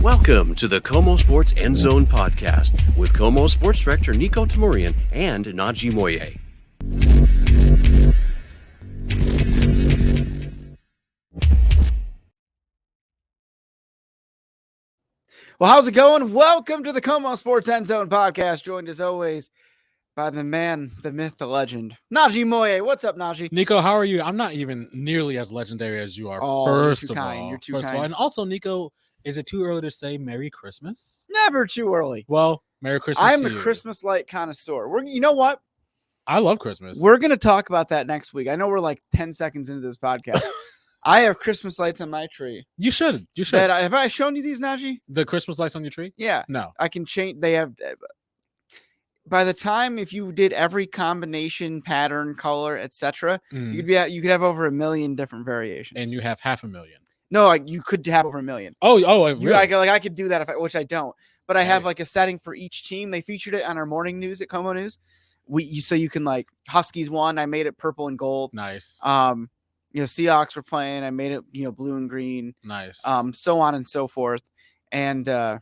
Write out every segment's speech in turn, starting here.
Welcome to the KOMO Sports End Zone podcast with KOMO Sports Director Niko Tamurian and Najee Moye. Well, how's it going? Welcome to the KOMO Sports End Zone podcast, joined as always by the man, the myth, the legend, Najee Moye. What's up, Najee? Niko, how are you? I'm not even nearly as legendary as you are. First of all, and also, Niko, is it too early to say Merry Christmas? Never too early. Well, Merry Christmas. I'm a Christmas light connoisseur. You know what? I love Christmas. We're going to talk about that next week. I know we're like 10 seconds into this podcast. I have Christmas lights on my tree. You should. Have I shown you these, Najee? The Christmas lights on your tree? Yeah. No. I can change. They have. By the time, if you did every combination, pattern, color, etc., you could have over 1 million different variations. And you have 500,000. No, you could have over 1 million. Really? I could do that which I don't. But I have like a setting for each team. They featured it on our morning news at KOMO News. So you can like Huskies won. I made it purple and gold. Nice. Seahawks were playing. I made it blue and green. Nice. So on and so forth. And it's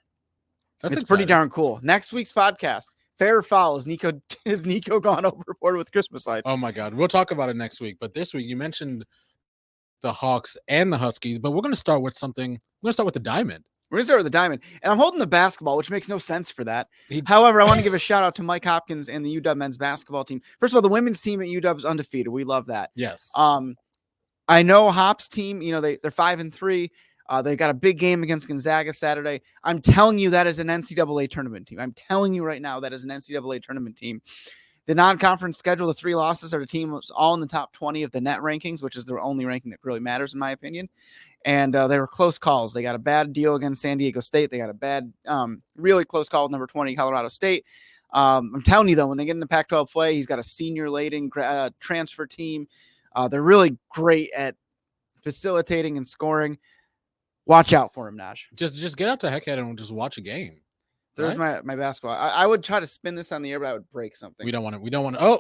exciting. pretty darn cool. Next week's podcast. Fair or foul, is Niko gone overboard with Christmas lights? Oh my God. We'll talk about it next week. But this week you mentioned the Hawks and the Huskies, but we're going to start with something. We're going to start with the Diamond. We're going to start with the Diamond. And I'm holding the basketball, which makes no sense for that. However, I want to give a shout out to Mike Hopkins and the UW men's basketball team. First of all, the women's team at UW is undefeated. We love that. Yes. I know Hop's team, they're 5-3. They got a big game against Gonzaga Saturday. I'm telling you, that is an NCAA tournament team. I'm telling you right now, that is an NCAA tournament team. The non-conference schedule, the 3 losses are the team was all in the top 20 of the net rankings, which is the only ranking that really matters, in my opinion. And they were close calls. They got a bad deal against San Diego State. They got a bad, really close call with number 20, Colorado State. I'm telling you, though, when they get into Pac-12 play, he's got a senior-laden transfer team. They're really great at facilitating and scoring. Watch out for him, Naj. Just get out to Heckhead and just watch a game. There's right? my basketball. I would try to spin this on the air, but I would break something. We don't want to. Oh,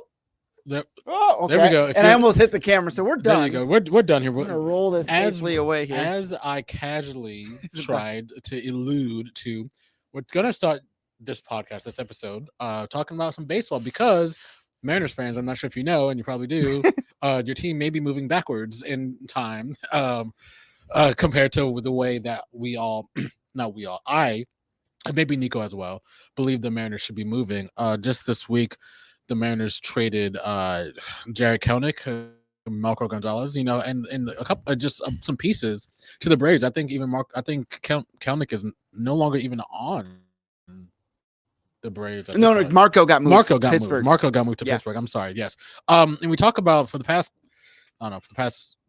okay. There we go. And I almost hit the camera, so we're done. There you go. We're done here. We're going to roll this safely away here. As I casually tried to allude to, we're going to start this podcast, this episode, talking about some baseball because Mariners fans, I'm not sure if you know, and you probably do, your team may be moving backwards in time compared to the way that I, and maybe Niko as well, believe the Mariners should be moving. Just this week, the Mariners traded Jarred Kelenic, Marco Gonzalez, and a couple some pieces to the Braves. I think Kelenic is no longer even on the Braves. No, Marco got moved. Marco got Pittsburgh. moved. Marco got moved to Pittsburgh. I'm sorry. Yes. And we talk about for the past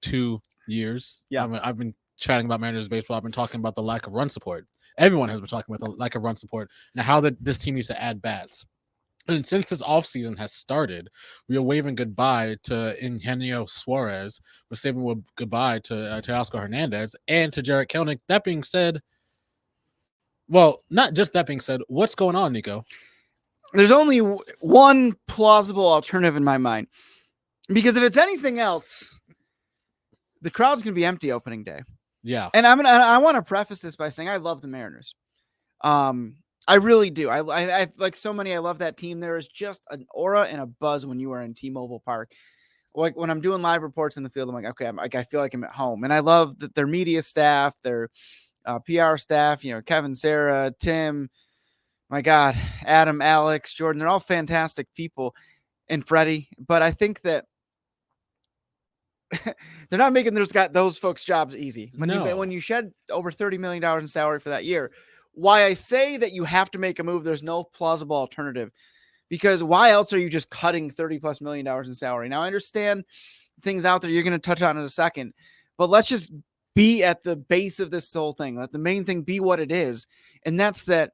2 years. Yeah. I've been chatting about Mariners baseball. I've been talking about the lack of run support. Everyone has been talking about the lack of run support and how this team needs to add bats. And since this offseason has started, we are waving goodbye to Eugenio Suarez. We're saying goodbye to Oscar Hernandez and to Jarred Kelenic. That being said, not just that being said, what's going on, Niko? There's only one plausible alternative in my mind. Because if it's anything else, the crowd's going to be empty opening day. Yeah. And I want to preface this by saying I love the Mariners. I really do. I like so many. I love that team. There is just an aura and a buzz when you are in T-Mobile Park. Like when I'm doing live reports in the field, I'm like, okay, I feel like I'm at home. And I love that their media staff, their PR staff, Kevin, Sarah, Tim, my God, Adam, Alex, Jordan, they're all fantastic people, and Freddie. But I think that they're not making those folks' jobs easy. When you shed over $30 million in salary for that year, why I say that you have to make a move, there's no plausible alternative. Because why else are you just cutting $30+ million in salary? Now, I understand things out there you're going to touch on in a second, but let's just be at the base of this whole thing. Let the main thing be what it is. And that's that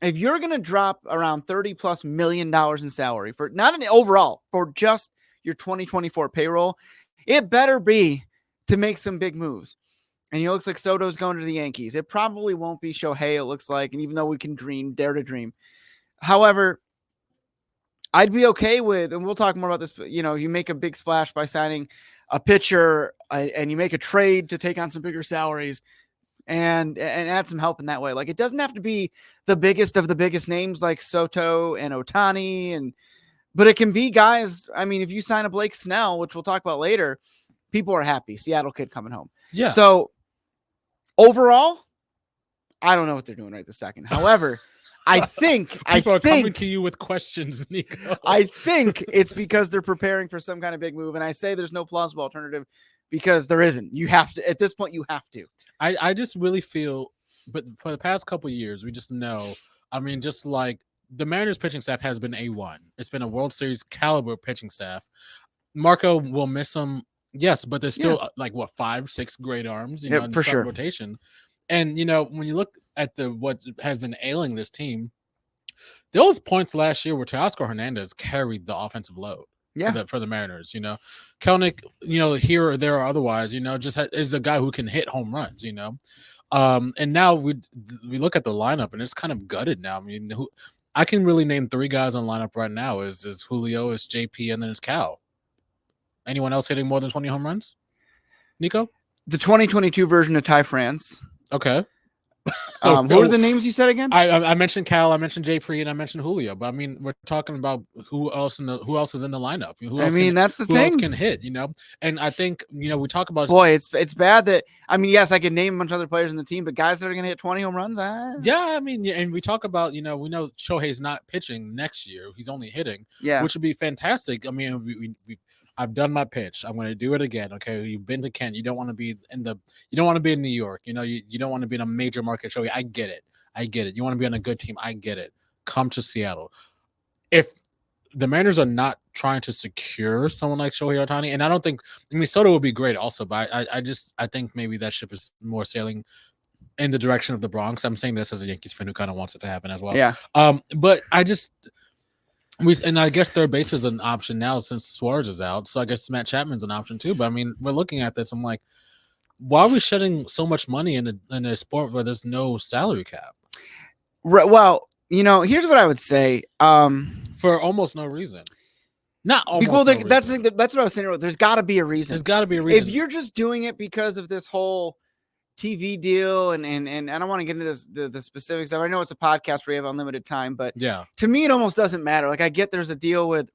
if you're going to drop around $30+ million in salary for not an overall, for just your 2024 payroll, it better be to make some big moves. And it looks like Soto's going to the Yankees. It probably won't be Shohei, it looks like. And even though we can dare to dream. However, I'd be okay with, and we'll talk more about this, you make a big splash by signing a pitcher and you make a trade to take on some bigger salaries. and add some help in that way. Like, it doesn't have to be the biggest of the biggest names like Soto and Ohtani, but it can be guys. I mean, if you sign a Blake Snell, which we'll talk about later, people are happy. Seattle kid coming home. Yeah. So overall, I don't know what they're doing right this second. However, I think people are coming to you with questions, Niko. I think it's because they're preparing for some kind of big move, and I say there's no plausible alternative because there isn't. You have to, at this point, you have to. I just really feel, but for the past couple of years, we just know. I mean, just like the Mariners pitching staff has been A1. It's been a World Series caliber pitching staff. Marco will miss them, yes, but there's still like 5, 6 great arms, you know, in for sure. rotation. And you know, when you look at what has been ailing this team, those points last year where Teoscar Hernandez carried the offensive load. For the Mariners, you know, Kelnick, you know, here or there or otherwise, you know, just is a guy who can hit home runs, you know. And now we look at the lineup and it's kind of gutted now. I mean, I can really name 3 guys on the lineup right now is Julio, is JP, and then it's Cal. Anyone else hitting more than 20 home runs? Niko? The 2022 version of Ty France. Okay. What are the names you said again? I mentioned Cal, I mentioned J.P., and I mentioned Julio. But I mean, we're talking about who else is in the lineup. That's the thing. Who else can hit? You know, and I think we talk about. Boy, it's bad that yes, I could name a bunch of other players in the team, but guys that are going to hit 20 home runs. Yeah, I mean, and we talk about we know Shohei's not pitching next year; he's only hitting. Yeah, which would be fantastic. I mean, I've done my pitch. I'm going to do it again. Okay, you've been to Kent. You don't want to be in New York. You know, you don't want to be in a major market show. I get it. You want to be on a good team. I get it. Come to Seattle. If the Mariners are not trying to secure someone like Shohei Ohtani, and I don't think Soto would be great also, but I think maybe that ship is more sailing in the direction of the Bronx. I'm saying this as a Yankees fan who kind of wants it to happen as well. Yeah. But I guess third base is an option now since Suarez is out. So I guess Matt Chapman's an option too. But I mean, we're looking at this. I'm like, why are we shedding so much money in a sport where there's no salary cap? Right. Well, here's what I would say. For almost no reason. Not almost. That's what I was saying. There's got to be a reason. There's got to be a reason. If you're just doing it because of this whole TV deal, and I don't want to get into the specifics. I know it's a podcast where you have unlimited time, but yeah, to me it almost doesn't matter. Like, I get there's a deal with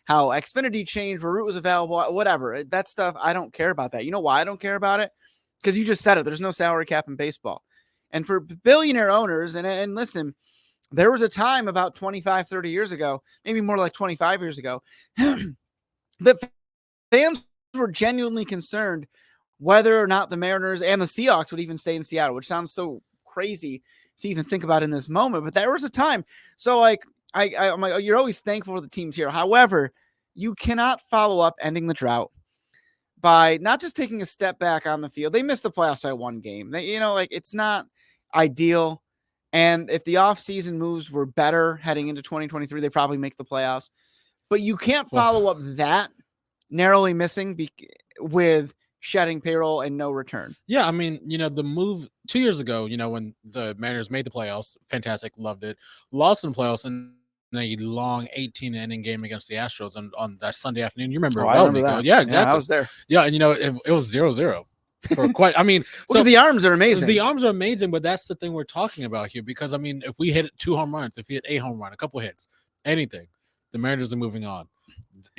how Xfinity changed, where Root was available, whatever. That stuff, I don't care about that. You know why I don't care about it? Because you just said it. There's no salary cap in baseball, and for billionaire owners, and listen, there was a time about 25, 30 years ago, maybe more like 25 years ago, that fans were genuinely concerned whether or not the Mariners and the Seahawks would even stay in Seattle, which sounds so crazy to even think about in this moment. But there was a time. So like, I'm like, you're always thankful for the teams here. However, you cannot follow up ending the drought by not just taking a step back on the field. They missed the playoffs by 1 game. It's not ideal. And if the offseason moves were better heading into 2023, they probably make the playoffs. But you can't follow up that narrowly missing with shedding payroll and no return. Yeah, I mean, the move 2 years ago, when the Mariners made the playoffs, fantastic, loved it. Lost in the playoffs in a long 18-inning game against the Astros on that Sunday afternoon. You remember? I remember that. Yeah, exactly. Yeah, I was there. Yeah, and it was 0-0 for quite. I mean, so the arms are amazing. The arms are amazing, but that's the thing we're talking about here. Because I mean, if we hit 2 home runs, if we hit a home run, a couple hits, anything, the Mariners are moving on.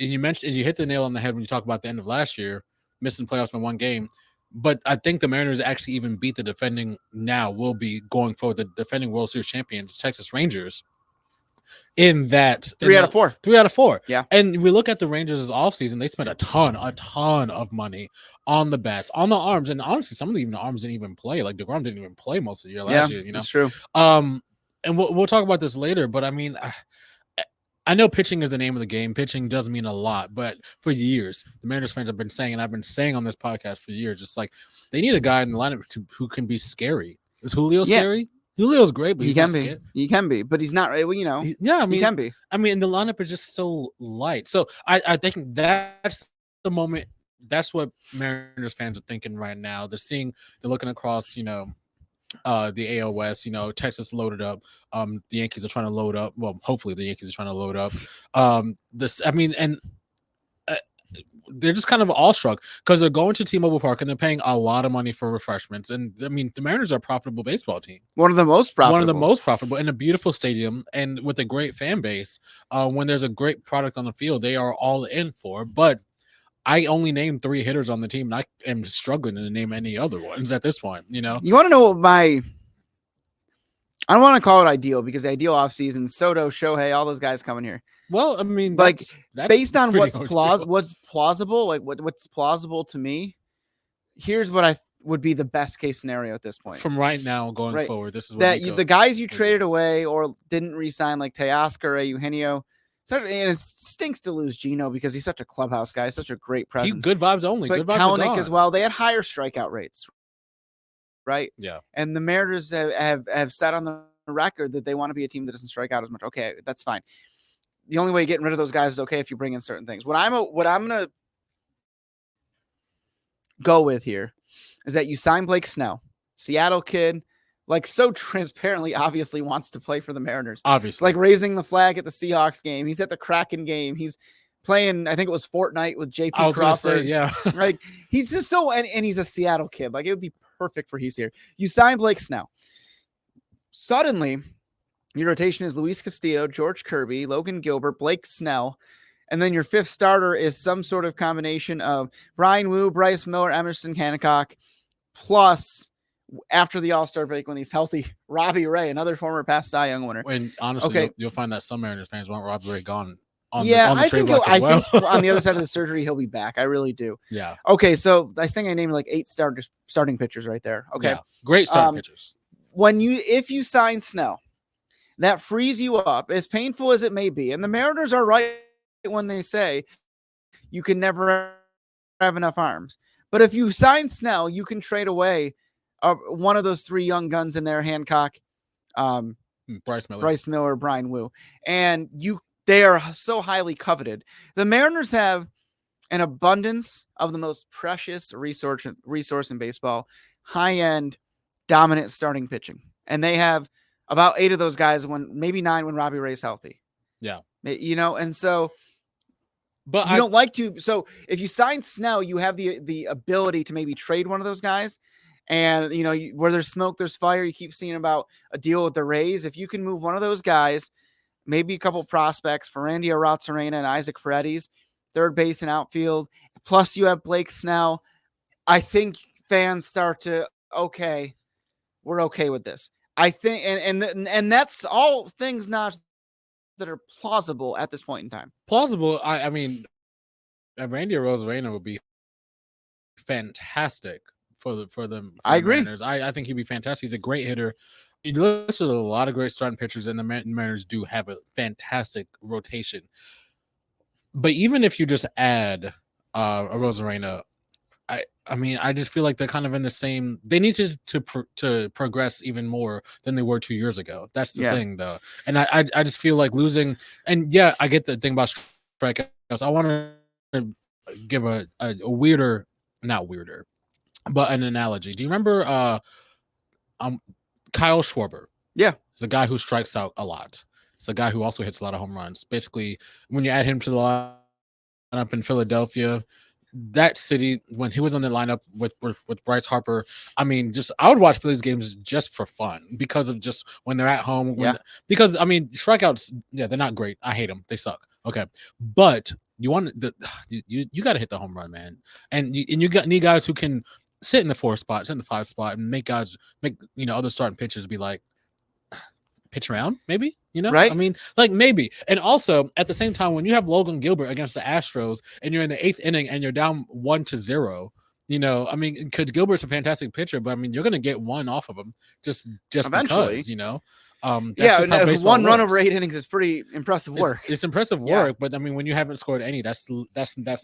And you hit the nail on the head when you talk about the end of last year, missing playoffs by 1 game. But I think the Mariners actually even beat the defending going forward, the defending World Series champions, Texas Rangers, in that 3 out of 4. 3 out of 4. Yeah. And we look at the Rangers' offseason, they spent a ton of money on the bats, on the arms. And honestly, some of the arms didn't even play. Like DeGrom didn't even play most of the year last year. That's true. And we'll talk about this later, but I mean, I know pitching is the name of the game. Pitching does mean a lot, but for years, the Mariners fans have been saying, and I've been saying on this podcast for years, just like they need a guy in the lineup who can be scary. Is Julio scary? Julio's great, but he can be, but he's not. Well, he can be. I mean, the lineup is just so light. So I think that's the moment. That's what Mariners fans are thinking right now. They're looking across, the AL West, Texas loaded up. The Yankees are trying to load up. Well, hopefully the Yankees are trying to load up. they're just kind of awestruck because they're going to T-Mobile Park and they're paying a lot of money for refreshments. And I mean, the Mariners are a profitable baseball team. One of the most profitable in a beautiful stadium and with a great fan base. When there's a great product on the field, they are all in for. But I only named 3 hitters on the team, and I am struggling to name any other ones at this point. You know, you want to know what I don't want to call it ideal because the ideal offseason, Soto, Shohei, all those guys coming here. Well, I mean, like that's based on what's what's plausible, like what's plausible to me. Here's what I would be the best case scenario at this point. From right now going forward, this is what that the guys you traded away or didn't re-sign, like Teoscar, Eugenio. And it stinks to lose Gino because he's such a clubhouse guy, such a great presence. He's good vibes only. But good vibes Kalanick as well. They had higher strikeout rates, right? Yeah. And the Mariners have said on the record that they want to be a team that doesn't strike out as much. Okay, that's fine. The only way getting rid of those guys is okay if you bring in certain things. What I'm gonna go with here is that you sign Blake Snell, Seattle kid, like so transparently, obviously wants to play for the Mariners. Obviously, like raising the flag at the Seahawks game. He's at the Kraken game. He's playing, I think it was Fortnite with JP I was Crawford. Say, yeah, like he's just so and he's a Seattle kid. Like it would be perfect for he's here. You sign Blake Snell. Suddenly, your rotation is Luis Castillo, George Kirby, Logan Gilbert, Blake Snell, and then your 5th starter is some sort of combination of Brian Wu, Bryce Miller, Emerson Hancock, plus after the All-Star break when he's healthy, Robbie Ray, another former past Cy Young winner. And honestly, you'll find that some Mariners fans want Robbie Ray gone. I think on the other side of the surgery, he'll be back. I really do. Yeah. Okay, so I think I named like 8 starting pitchers right there. Okay. Yeah. Great starting pitchers. If you sign Snell, that frees you up, as painful as it may be. And the Mariners are right when they say you can never have enough arms. But if you sign Snell, you can trade away one of those 3 young guns in there, Hancock, Bryce Miller, Brian Wu. And they are so highly coveted. The Mariners have an abundance of the most precious resource in baseball, high-end, dominant starting pitching. And they have about 8 of those guys, maybe 9 when Robbie Ray's healthy. Yeah. And so but you don't like to. So if you sign Snell, you have the ability to maybe trade one of those guys. And, where there's smoke, there's fire. You keep seeing about a deal with the Rays. If you can move one of those guys, maybe a couple prospects, Ferrandia Arozarena and Isaac Paredes, third base and outfield, plus you have Blake Snell, I think fans start to, okay, we're okay with this. I think, and that's all things not that are plausible at this point in time. Plausible. I mean, Randy Arozarena would be fantastic for the I agree. Mariners. I think he'd be fantastic. He's a great hitter. He listed a lot of great starting pitchers, and the Mariners do have a fantastic rotation. But even if you just add Arozarena, I mean, I just feel like they're kind of in the same. They need to progress even more than they were 2 years ago. That's the thing, though. And I just feel like losing. And yeah, I get the thing about strikeouts. I want to give a weirder, not weirder, but an analogy. Do you remember Kyle Schwarber? Yeah, he's a guy who strikes out a lot. It's a guy who also hits a lot of home runs. Basically, when you add him to the lineup in Philadelphia, that city, when he was on the lineup with Bryce Harper, I mean, I would watch Phillies games just for fun because of just when they're at home. Because I mean, strikeouts, they're not great. I hate them. They suck. Okay, but you you got to hit the home run, man, and you need guys who can sit in the 4 spot, sit in the 5 spot, and make other starting pitchers be like, pitch around, maybe, right? I mean, like maybe. And also at the same time, when you have Logan Gilbert against the Astros and you're in the 8th inning and you're down 1-0, I mean, because Gilbert's a fantastic pitcher, but I mean, you're going to get one off of him just eventually. Because, that's one run over 8 innings is pretty impressive work. It's impressive work, but I mean, when you haven't scored any, that's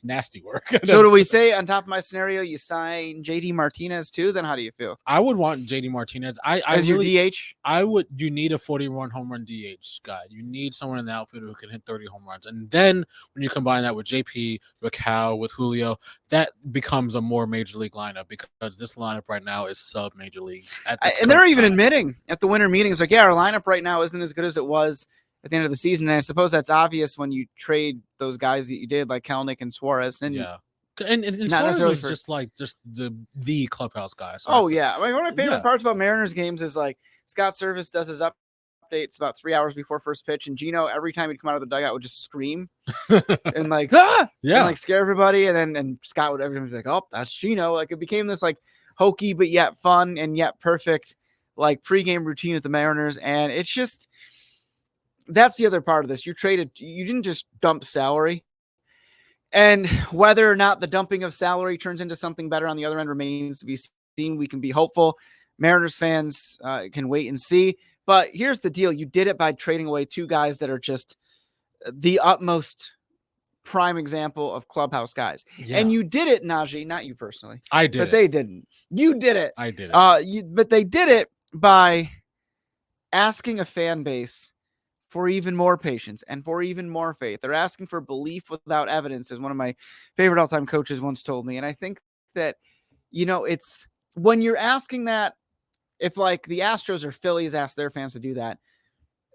nasty work. So do we say on top of my scenario, you sign JD Martinez too? Then how do you feel? I would want JD Martinez. As your DH? You need a 40-run home run DH guy. You need someone in the outfield who can hit 30 home runs. And then when you combine that with JP, with Cal, with Julio, that becomes a more major league lineup because this lineup right now is sub major leagues. And they're even admitting at the winter meetings, like, our lineup right now isn't as good as it was at the end of the season. And I suppose that's obvious when you trade those guys that you did, like Kelenic and Suarez. And And not Suarez necessarily was just the clubhouse guy. So Oh yeah, I mean, one of my favorite Yeah. parts about Mariners games is like Scott Service does his updates about 3 hours before first pitch, and Gino every time he'd come out of the dugout would just scream and like and like scare everybody, and Scott would every time be like, oh, that's Gino. Like it became this like hokey but yet fun and yet perfect like pregame routine at the Mariners, and it's just that's the other part of this. You didn't just dump salary. And whether or not the dumping of salary turns into something better on the other end remains to be seen. We can be hopeful. Mariners fans can wait and see. But here's the deal. You did it by trading away two guys that are just the utmost prime example of clubhouse guys. Yeah. And you did it, Najee, not you personally. I did but it. They didn't. You did it. I did it. But they did it by asking a fan base for even more patience and for even more faith. They're asking for belief without evidence, as one of my favorite all-time coaches once told me. And I think that, it's when you're asking that, if like the Astros or Phillies ask their fans to do that,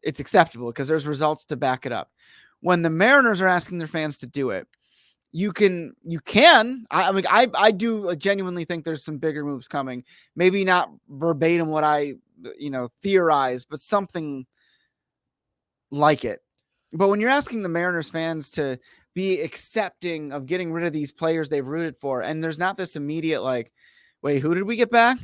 it's acceptable because there's results to back it up. When the Mariners are asking their fans to do it, you can. I do genuinely think there's some bigger moves coming. Maybe not verbatim what I, theorize, but something like it. But when you're asking the Mariners fans to be accepting of getting rid of these players they've rooted for, and there's not this immediate like, wait, who did we get back?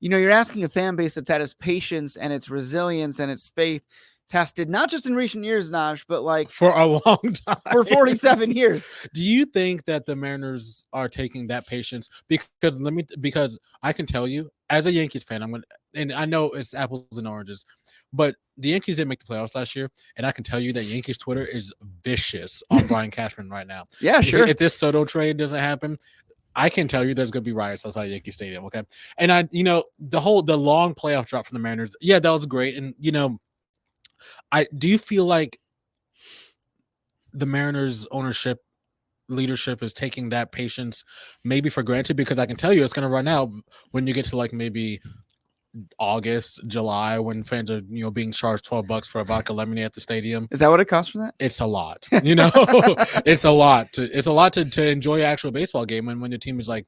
You're asking a fan base that's had its patience and its resilience and its faith tested, not just in recent years, Naj, but like for a long time, for 47 years. Do you think that the Mariners are taking that patience? Because I can tell you, as a Yankees fan, and I know it's apples and oranges, but the Yankees didn't make the playoffs last year, and I can tell you that Yankees Twitter is vicious on Brian Cashman right now. Yeah, sure. If this Soto trade doesn't happen, I can tell you there's going to be riots outside Yankee Stadium. Okay, and the long playoff drop from the Mariners, yeah, that was great, and do you feel like the Mariners ownership leadership is taking that patience maybe for granted? Because I can tell you it's going to run out when you get to like maybe August, July, when fans are being charged $12 for a vodka lemonade at the stadium. Is that what it costs for that? It's a lot. It's a lot to enjoy an actual baseball game, and when your team is like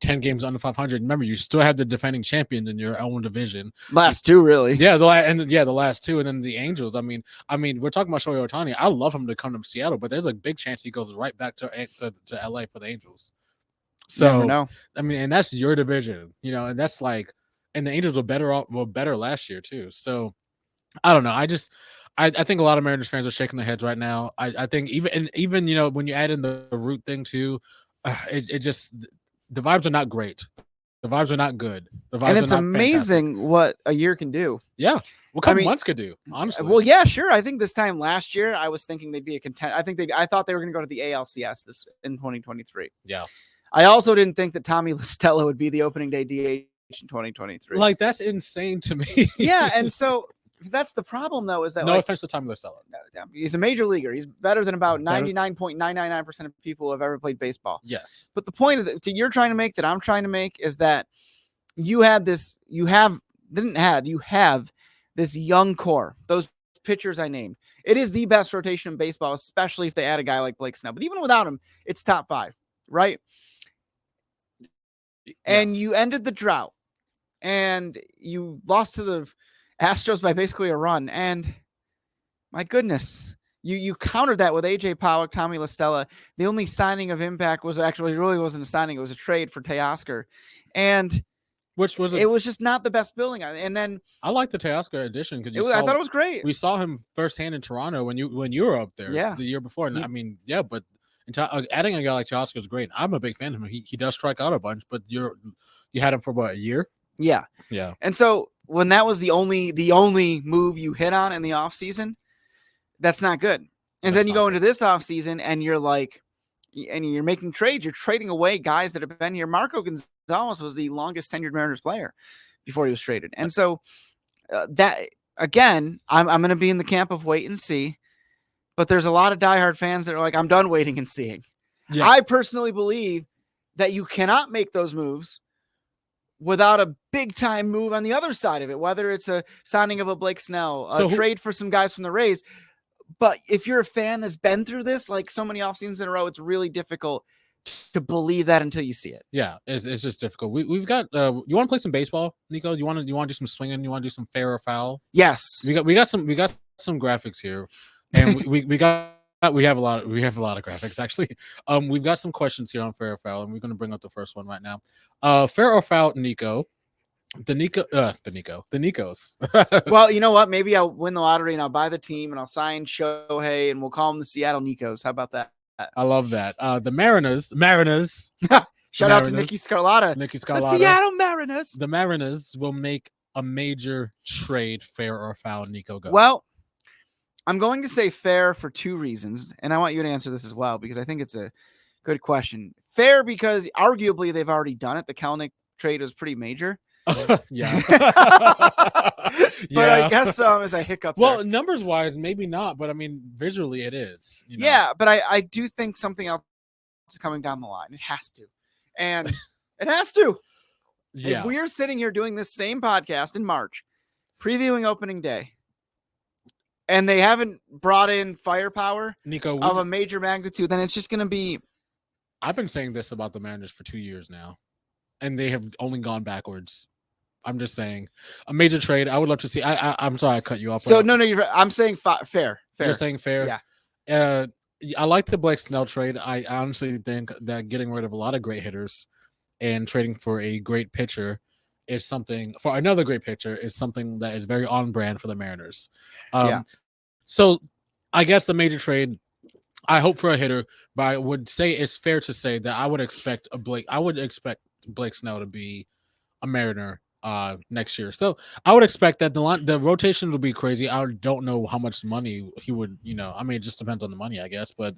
10 games under 500. Remember, you still have the defending champions in your own division. Last two, really. Yeah, the last two, and then the Angels. I mean, we're talking about Shohei Ohtani. I love him to come to Seattle, but there's a big chance he goes right back to LA for the Angels. So, no. I mean, and that's your division, and that's like, and the Angels were better last year too. So, I don't know. I think a lot of Mariners fans are shaking their heads right now. I think even when you add in the root thing too, it just. The vibes are not great. The vibes are not good. And it's amazing what a year can do. Yeah. What couple months could do, honestly. Well, yeah, sure. I think this time last year, I was thinking they'd be a contender. I thought they were going to go to the ALCS in 2023. Yeah. I also didn't think that Tommy La Stella would be the opening day DH in 2023. Like, that's insane to me. Yeah. And so that's the problem, though, is that no offense to Tommy La Stella. He's a major leaguer. He's better than about 99.999% of people who have ever played baseball. Yes. But the point that you're trying to make, that I'm trying to make, is that you have this young core, those pitchers I named. It is the best rotation in baseball, especially if they add a guy like Blake Snell. But even without him, it's top 5, right? Yeah. And you ended the drought, and you lost to the Astros by basically a run. And my goodness, you countered that with AJ Pollock, Tommy La Stella. The only signing of impact really wasn't a signing. It was a trade for Teoscar. And it was just not the best building. And then I like the Teoscar addition because I thought it was great. We saw him firsthand in Toronto when you were up there the year before. And I mean, yeah, but adding a guy like Teoscar is great. I'm a big fan of him. He does strike out a bunch, but you had him for what, a year? Yeah. Yeah. And so when that was the only move you hit on in the offseason, that's not good. And then you go into this offseason and you're like, and you're making trades, you're trading away guys that have been here. Marco Gonzalez was the longest tenured Mariners player before he was traded. And so that, again, I'm going to be in the camp of wait and see, but there's a lot of diehard fans that are like, I'm done waiting and seeing. Yeah. I personally believe that you cannot make those moves without a big time move on the other side of it, whether it's a signing of a Blake Snell, trade for some guys from the Rays. But if you're a fan that's been through this, like so many off seasons in a row, it's really difficult to believe that until you see it. Yeah, it's just difficult. We've got. You want to play some baseball, Niko? You want to do some swinging? You want to do some fair or foul? Yes. We got some graphics here, and we have a lot of graphics actually. We've got some questions here on fair or foul, and we're going to bring up the first one right now. Fair or foul, Niko? The Nikos. Well, you know what? Maybe I'll win the lottery and I'll buy the team and I'll sign Shohei and we'll call them the Seattle Nikos. How about that? I love that. The Mariners. Shout out to Nicky Scarlatta. The Seattle Mariners. The Mariners will make a major trade, fair or foul, Niko, go. Well, I'm going to say fair for two reasons, and I want you to answer this as well because I think it's a good question. Fair because arguably they've already done it. The Kelnick trade was pretty major. Yeah. But I guess as I hiccup. Well, there. numbers wise, maybe not, but I mean, visually it is. You know? Yeah, but I do think something else is coming down the line. It has to. And it has to. Yeah. If we're sitting here doing this same podcast in March, previewing opening day, and they haven't brought in firepower Niko, of a major magnitude, then it's just going to be. I've been saying this about the Mariners for 2 years now, and they have only gone backwards. I'm just saying a major trade. I would love to see. I'm sorry I cut you off. So no, I'm saying fair. You're saying fair. Yeah. I like the Blake Snell trade. I honestly think that getting rid of a lot of great hitters and trading for a great pitcher is something for another great pitcher is something that is very on brand for the Mariners. So I guess the major trade, I hope for a hitter, but I would say it's fair to say that I would expect Blake Snell to be a Mariner next year. So I would expect that the rotation will be crazy. I don't know how much money he would, I mean, it just depends on the money, I guess. But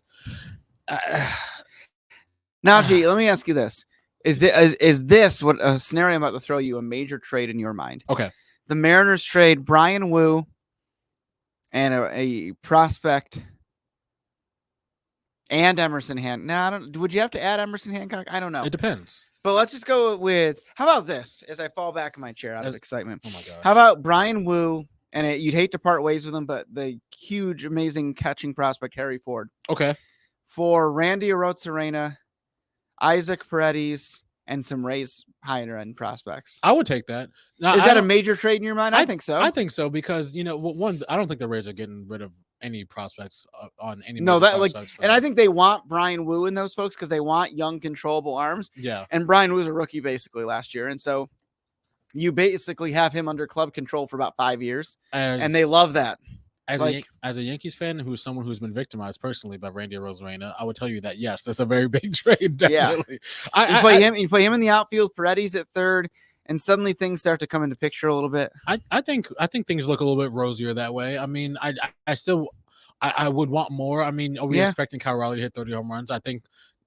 Najee, let me ask you this: Is this what a scenario I'm about to throw you a major trade in your mind? Okay, the Mariners trade Brian Wu and a prospect and Emerson Hancock. Now, would you have to add Emerson Hancock? I don't know. It depends. But let's just go with, how about this as I fall back in my chair out of excitement? Oh, my God. How about Brian Wu, and you'd hate to part ways with him, but the huge, amazing catching prospect, Harry Ford. Okay. For Randy Arozarena, Isaac Paredes, and some Rays higher end prospects. I would take that. Now, is that a major trade in your mind? I think so. I think so because, one, I don't think the Rays are getting rid of any prospects on any. No, and I think they want Brian Wu and those folks because they want young, controllable arms. Yeah. And Brian Wu was a rookie basically last year. And so you basically have him under club control for about 5 years. And they love that. As a Yankees fan, who's someone who's been victimized personally by Randy Arozarena, I would tell you that yes, that's a very big trade. Definitely. Yeah. You play him in the outfield, Paredes at third, and suddenly things start to come into picture a little bit. I think things look a little bit rosier that way. I mean, I would want more. I mean, are we expecting Kyle Raleigh to hit 30 home runs? I think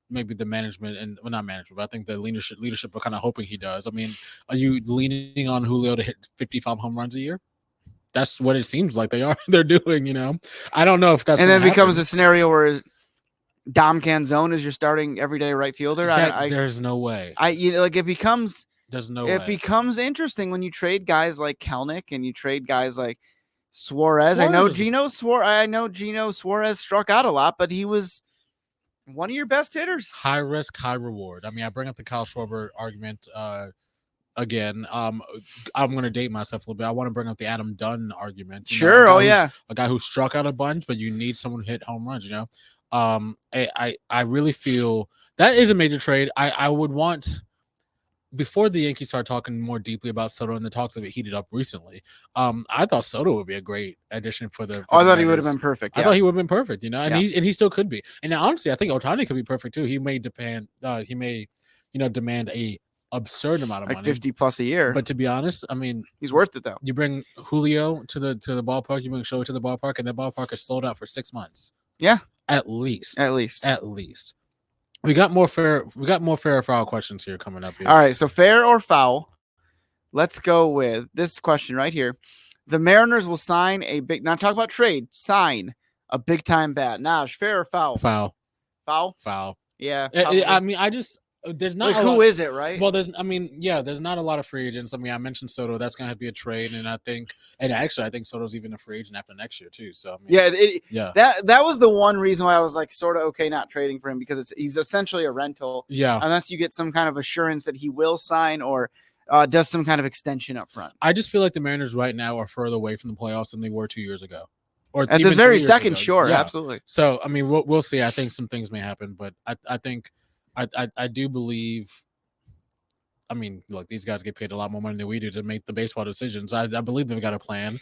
maybe the management and not management, but I think the leadership are kind of hoping he does. I mean, are you leaning on Julio to hit 55 home runs a year? That's what it seems like they're doing, I don't know if that's. And then it becomes a scenario where Dom Canzone is your starting everyday right fielder. There's no way. It becomes. There's no way. It becomes interesting when you trade guys like Kelnick and you trade guys like Suarez. I know Gino Suarez struck out a lot, but he was one of your best hitters. High risk, high reward. I mean, I bring up the Kyle Schwarber argument. Again, I'm going to date myself a little bit. I want to bring up the Adam Dunn argument. Sure. A guy who struck out a bunch, but you need someone to hit home runs, I really feel that is a major trade. I would want, before the Yankees started talking more deeply about Soto and the talks of it heated up recently, I thought Soto would be a great addition for the I thought he would have been perfect. I thought he would have been perfect, and he still could be. And now, honestly, I think Ohtani could be perfect too. He may demand a absurd amount of money, 50 plus a year. But to be honest, I mean, he's worth it though. You bring Julio to the ballpark, you bring Shohei to the ballpark, and the ballpark is sold out for 6 months. Yeah, at least. We got more fair or foul questions here coming up here. All right, so fair or foul? Let's go with this question right here. The Mariners will sign not talk about trade, sign a big time bat. Naj, fair or foul? Foul. Foul? Foul. Yeah. I mean, there's not who is it, right? Well, there's not a lot of free agents. I mean, I mentioned Soto. That's going to have to be a trade, and I think Soto's even a free agent after next year too. So I mean, that was the one reason why I was like sort of okay not trading for him, because he's essentially a rental. Yeah, unless you get some kind of assurance that he will sign or does some kind of extension up front. I just feel like the Mariners right now are further away from the playoffs than they were 2 years ago. Or at this very second, sure, absolutely. So I mean, we'll see. I think some things may happen, but I think I do believe. I mean, look, these guys get paid a lot more money than we do to make the baseball decisions. I believe they've got a plan.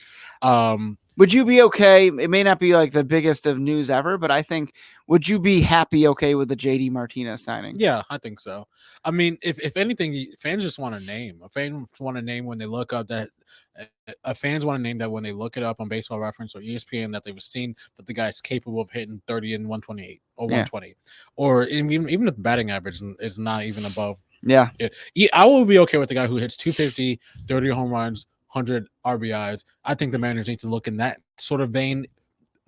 Would you be okay? It may not be like the biggest of news ever, but I think, would you be okay with the JD Martinez signing? Yeah, I think so. I mean, if anything, fans just want a name. Fans want a name when they look up that. Fans want a name that when they look it up on Baseball Reference or ESPN, that they've seen that the guy's capable of hitting 30 and 128 or 120, or even if the batting average is not even above. Yeah, I will be okay with the guy who hits 250, 30 home runs, 100 RBIs. I think the Mariners need to look in that sort of vein.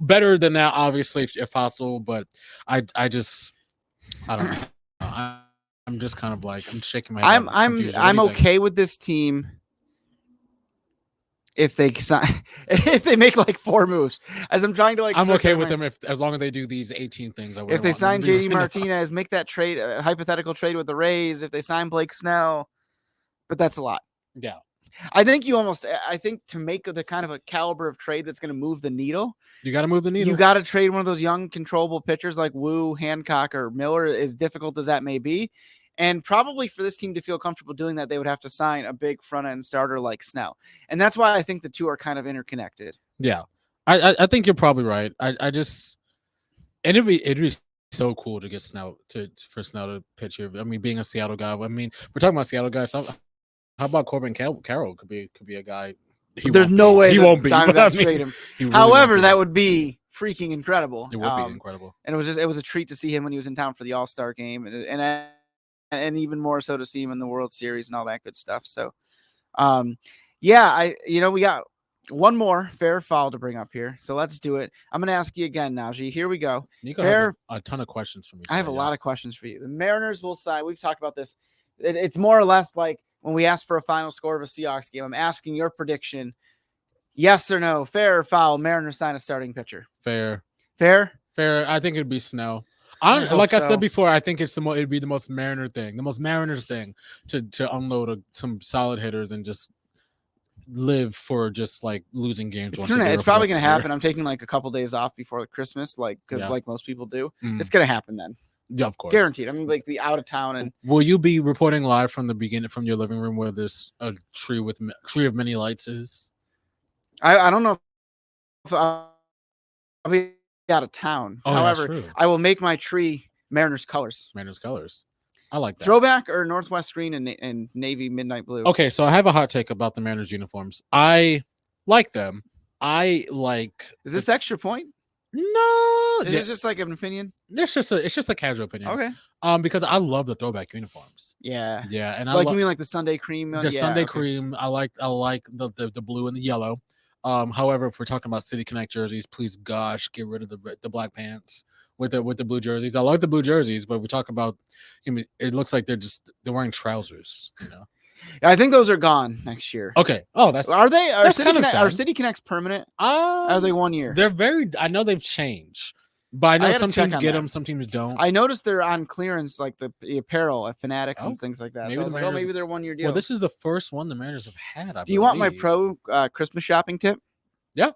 Better than that, obviously, if possible. But I don't know. I'm just kind of like, I'm shaking my head. I'm okay with this team if they make like 4 moves. As I'm trying to like, I'm okay with them as long as they do these 18 things. If they sign JD Martinez, make that trade, a hypothetical trade with the Rays. If they sign Blake Snell, but that's a lot. Yeah. I think to make the kind of a caliber of trade that's going to move the needle, you got to move the needle. You got to trade one of those young, controllable pitchers like Wu, Hancock, or Miller, as difficult as that may be. And probably for this team to feel comfortable doing that, they would have to sign a big front end starter like Snell. And that's why I think the two are kind of interconnected. Yeah, I think you're probably right. It'd be so cool to get Snell for Snell to pitch here. I mean, being a Seattle guy. I mean, we're talking about Seattle guys. So how about Corbin Carroll? Could be a guy. There's no way he won't be. Trade him. Really However, that would be freaking incredible. It would be incredible. And it was a treat to see him when he was in town for the All-Star game, and even more so to see him in the World Series and all that good stuff. So, we got one more fair foul to bring up here. So let's do it. I'm going to ask you again, Najee. Here we go. Niko has a ton of questions for me. I have a lot of questions for you. The Mariners will sign. We've talked about this. It's more or less like when we asked for a final score of a Seahawks game. I'm asking your prediction. Yes or no? Fair or foul? Mariners sign a starting pitcher. Fair. I think it'd be Snell. I said before, I think it'd be the most Mariners thing to unload some solid hitters and just live for just like losing games. It's probably going to happen. I'm taking like a couple days off before Christmas, like most people do. It's going to happen then. Yeah, of course, guaranteed. I'm like be out of town. And will you be reporting live from the beginning from your living room where this tree of many lights is? I don't know if I'll be out of town. However, I will make my tree Mariners colors. I like that. Throwback or Northwest green and navy midnight blue. Okay, so I have a hot take about the Mariners uniforms. I like them. Is this extra point? No, is it just like an opinion? It's just a casual opinion. Okay. Because I love the throwback uniforms. Yeah, and you mean like the Sunday cream? Cream. I like the blue and the yellow. However, if we're talking about City Connect jerseys, please, gosh, get rid of the black pants with the blue jerseys. I like the blue jerseys, but we talk about. I mean, it looks like they're wearing trousers. I think those are gone next year. Okay. Oh, are City Connects permanent? Are they 1 year? They're I know they've changed, but I know some teams get them, some teams don't. I noticed they're on clearance, like the apparel at Fanatics and things like that. Maybe, so I was like, maybe they're 1 year deal. Well, this is the first one the Mariners have had. Do you want my pro Christmas shopping tip? Yeah.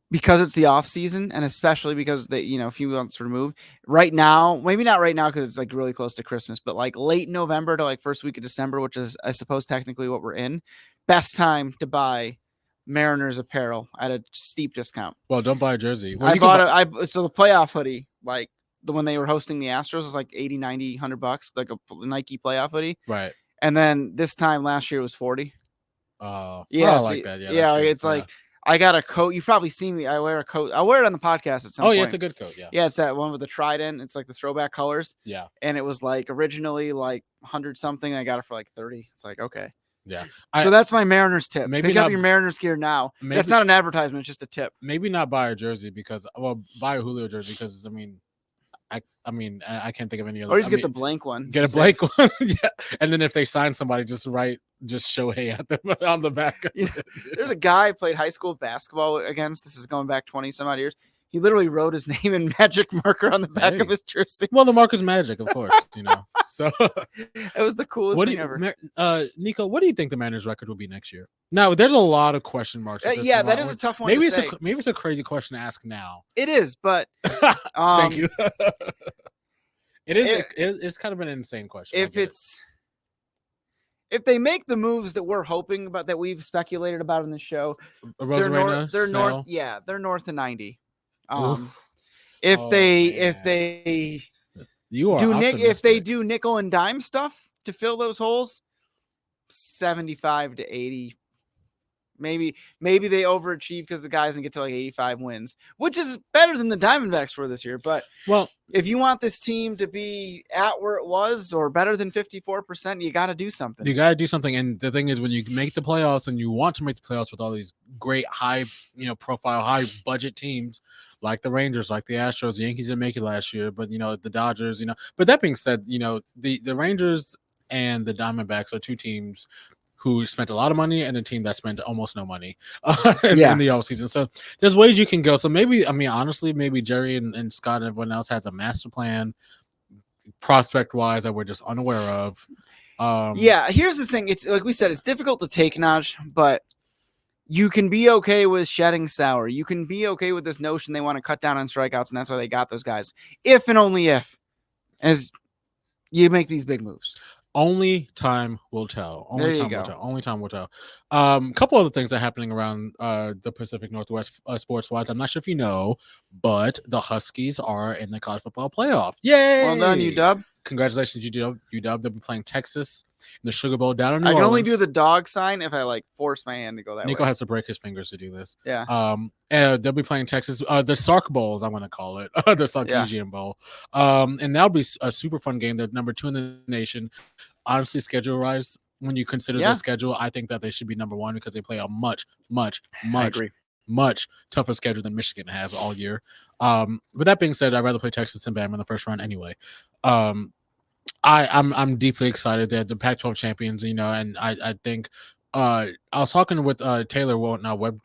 Because it's the off season, and especially because a few months removed right now, maybe not right now because it's like really close to Christmas, but like late November to like first week of December, which is I suppose technically what we're in, best time to buy Mariners apparel at a steep discount. Well, don't buy a jersey. So the playoff hoodie, like the when they were hosting the Astros, was like 80, 90, $100, like a Nike playoff hoodie. Right. And then this time last year was 40. I like that. Yeah, it's like. I got a coat. You've probably seen me. I wear a coat. I'll wear it on the podcast at some point. Oh, yeah, it's a good coat. Yeah. Yeah, it's that one with the trident. It's like the throwback colors. Yeah. And it was like originally like 100 something. I got it for like 30. It's like, okay. Yeah. So that's my Mariners tip. Maybe pick up your Mariners gear now. That's not an advertisement. It's just a tip. Maybe not buy a jersey buy a Julio jersey because, I mean, I mean, I can't think of any other. Or just get the blank one. Get a blank one, yeah. And then if they sign somebody, just show hey at them on the back. There's a guy I played high school basketball against. This is going back 20 some odd years. He literally wrote his name in magic marker on the back of his jersey. Well, the marker's magic, of course, So it was the coolest thing ever. Niko, what do you think the Mariners' record will be next year? Now, there's a lot of question marks. Yeah, that is a tough one. Maybe it's a crazy question to ask now. It is, but thank you. It's kind of an insane question. If they make the moves that we're hoping about, that we've speculated about in the show, they're north of 90. If they do nickel and dime stuff to fill those holes, 75 to 80. Maybe they overachieve because the guys can get to like 85 wins, which is better than the Diamondbacks were this year. But if you want this team to be at where it was or better than 54%, you got to do something. And the thing is, when you make the playoffs and you want to make the playoffs with all these great high, profile, high budget teams like the Rangers, like the Astros, the Yankees didn't make it last year, but the Dodgers, But that being said, the Rangers and the Diamondbacks are two teams who spent a lot of money and a team that spent almost no money in the offseason. So there's ways you can go. So honestly, maybe Jerry and Scott and everyone else has a master plan prospect-wise that we're just unaware of. Here's the thing. It's like we said, it's difficult to take, Naj, but you can be okay with shedding Sauer. You can be okay with this notion they want to cut down on strikeouts, and that's why they got those guys. If and only if, as you make these big moves. Only time will tell. Only time will tell. Couple other things are happening around the Pacific Northwest sports-wise. I'm not sure if you know, but the Huskies are in the college football playoff. Yay! Well done, UW. Congratulations, UW. They'll be playing Texas in the Sugar Bowl down in New Orleans. I can only do the dog sign if I force my hand to go that way. Niko has to break his fingers to do this. Yeah. And they'll be playing Texas. The Sark Bowls, I'm going to call it. The Sarkeesian Bowl. And that'll be a super fun game. They're number 2 in the nation. Honestly, schedule-wise, when you consider their schedule, I think that they should be number 1 because they play a much tougher schedule than Michigan has all year. But that being said, I'd rather play Texas than Bama in the first round anyway. I'm deeply excited that the Pac-12 champions, and I think I was talking with Taylor, a web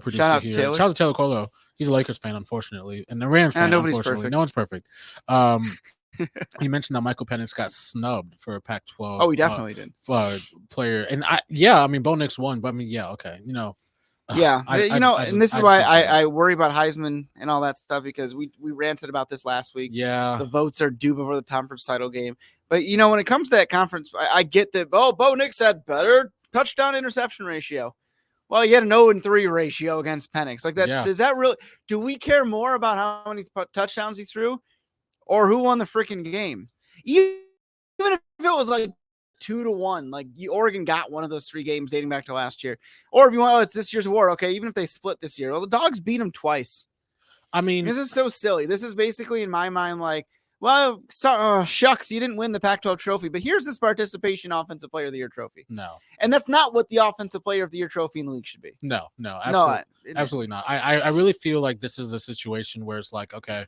producer here. Shout out to Taylor Colo. He's a Lakers fan, unfortunately, and the Rams fan. Unfortunately, no one's perfect. He mentioned that Michael Penix got snubbed for a Pac-12. Oh, he definitely did. Player, and Bo Nix won, but okay, and this is why I worry about Heisman and all that stuff, because we ranted about this last week. Yeah. The votes are due before the conference title game. But, when it comes to that conference, I get that, Bo Nix had better touchdown interception ratio. Well, you had an 0-3 ratio against Penix. Like that. Yeah. Does that really – do we care more about how many touchdowns he threw or who won the freaking game? Even if it was 2-1, Oregon got one of those 3 games dating back to last year. Or if you want, it's this year's award. Okay, even if they split this year, well, the Dogs beat them twice. I mean, this is so silly. This is basically, in my mind, shucks, you didn't win the Pac-12 trophy, but here's this participation Offensive Player of the Year trophy. No, and that's not what the Offensive Player of the Year trophy in the league should be. No, absolutely not. I really feel like this is a situation where it's okay,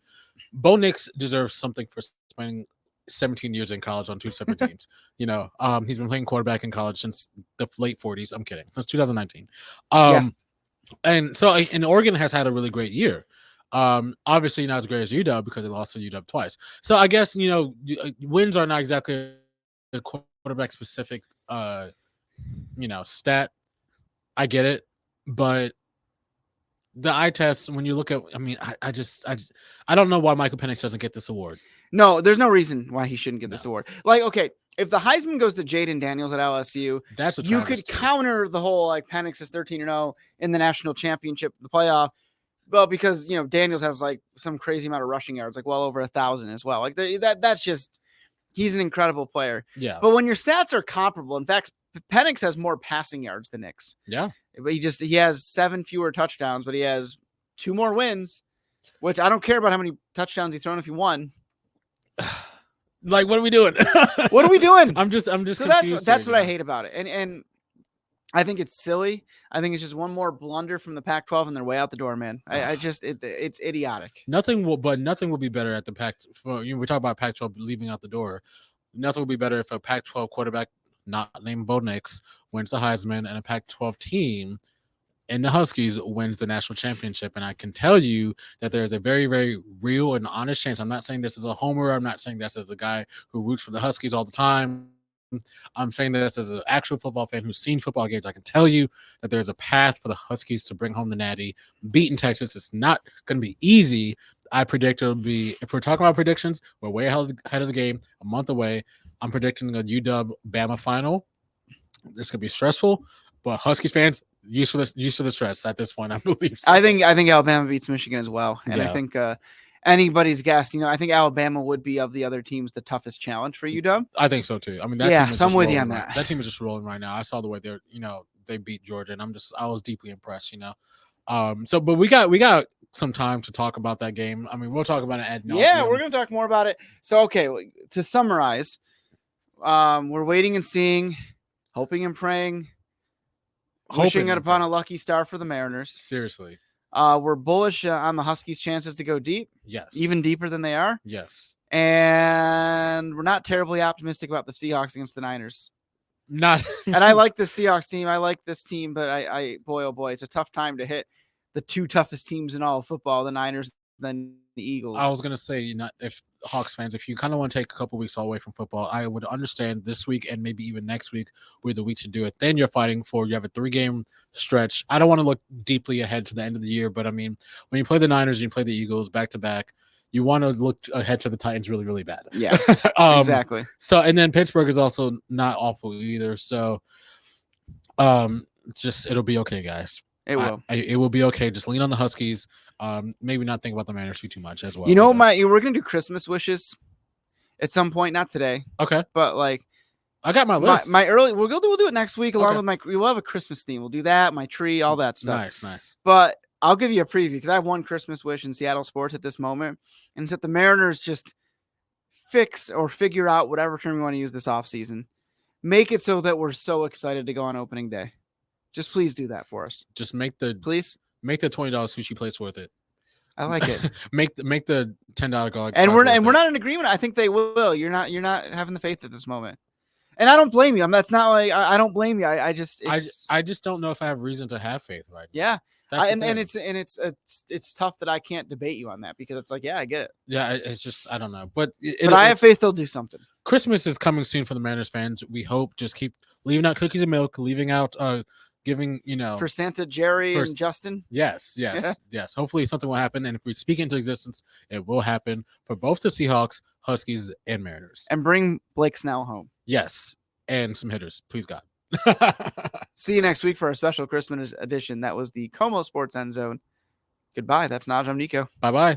Bo Nix deserves something for spending 17 years in college on 2 separate teams. He's been playing quarterback in college since the late 40s. I'm kidding. Since 2019. And so, and Oregon has had a really great year. Obviously not as great as UW because they lost to UW twice. So I guess, wins are not exactly a quarterback specific, stat. I get it. But the eye test, when you look at, I don't know why Michael Penix doesn't get this award. No, there's no reason why he shouldn't get this award. Okay, if the Heisman goes to Jaden Daniels at LSU, that's a you could counter the whole Penix is 13-0 in the national championship, the playoff. Well, because Daniels has some crazy amount of rushing yards, well over 1,000 as well. That's just, he's an incredible player. Yeah. But when your stats are comparable, in fact, Penix has more passing yards than Nix. Yeah. But he has 7 fewer touchdowns, but he has 2 more wins, which I don't care about how many touchdowns he's thrown if he won. What are we doing? What are we doing? I'm just so confused. that's what I hate about it. And I think it's silly. I think it's just one more blunder from the Pac-12 and they're way out the door, man. It's idiotic. Nothing will be better at the Pac. We talk about Pac-12 leaving out the door. Nothing will be better if a Pac-12 quarterback not named Bo Nix wins the Heisman and a Pac-12 team and the Huskies wins the national championship. And I can tell you that there's a very, very real and honest chance. I'm not saying this as a homer. I'm not saying this as a guy who roots for the Huskies all the time. I'm saying this as an actual football fan who's seen football games. I can tell you that there's a path for the Huskies to bring home the Natty, beating Texas. It's not going to be easy. I predict it'll be, if we're talking about predictions, we're way ahead of the game, a month away. I'm predicting a UW-Bama final. It's going to be stressful, but Huskies fans, used to the stress at this point, I believe. So. I think Alabama beats Michigan as well. And I think anybody's guess, I think Alabama would be of the other teams the toughest challenge for UW. I think so too. I mean, so I'm with you on that. That team is just rolling right now. I saw the way they beat Georgia, and I was deeply impressed. But we got some time to talk about that game. I mean, we'll talk about it ad nauseum. Yeah, we're gonna talk more about it. So okay, to summarize, we're waiting and seeing, hoping and praying, wishing it upon a lucky star for the Mariners. Seriously. We're bullish on the Huskies' chances to go deep. Yes. Even deeper than they are. Yes. And we're not terribly optimistic about the Seahawks against the Niners. Not. And I like the Seahawks team. I like this team, but boy, oh boy, it's a tough time to hit the two toughest teams in all of football, the Niners, then the Eagles. I was going to say, if Hawks fans, if you kind of want to take a couple weeks away from football, I would understand this week and maybe even next week were the week to do it. Then you have a 3-game stretch. I don't want to look deeply ahead to the end of the year, but I mean, when you play the Niners and you play the Eagles back to back, you want to look ahead to the Titans really, really bad. Yeah, exactly. So, and then Pittsburgh is also not awful either. So, it'll be okay, guys. It will. It will be okay. Just lean on the Huskies. Maybe not think about the Mariners too much as well. We're gonna do Christmas wishes at some point, not today. Okay. But I got my list. We'll do it next week along with we'll have a Christmas theme. We'll do that, my tree, all that stuff. Nice. But I'll give you a preview because I have one Christmas wish in Seattle sports at this moment, and it's that the Mariners just fix or figure out whatever term you want to use this offseason. Make it so that we're so excited to go on opening day. Just please do that for us. Just make the $20 sushi place worth it. I like it. make the $10 garlic. And we're not in agreement. I think they will. You're not having the faith at this moment. And I don't blame you. That's not like I don't blame you. I just don't know if I have reason to have faith right now. Yeah. It's tough that I can't debate you on that because it's like, yeah, I get it. Yeah, it's just I don't know. But I have faith they'll do something. Christmas is coming soon for the Mariners fans. We hope. Just keep leaving out cookies and milk, leaving out giving, for Santa, Jerry, and Justin. Yes. Hopefully something will happen. And if we speak into existence, it will happen for both the Seahawks, Huskies, and Mariners. And bring Blake Snell home. Yes. And some hitters, please God. See you next week for our special Christmas edition. That was the KOMO Sports End Zone. Goodbye. That's Najee. I'm Niko. Bye-bye.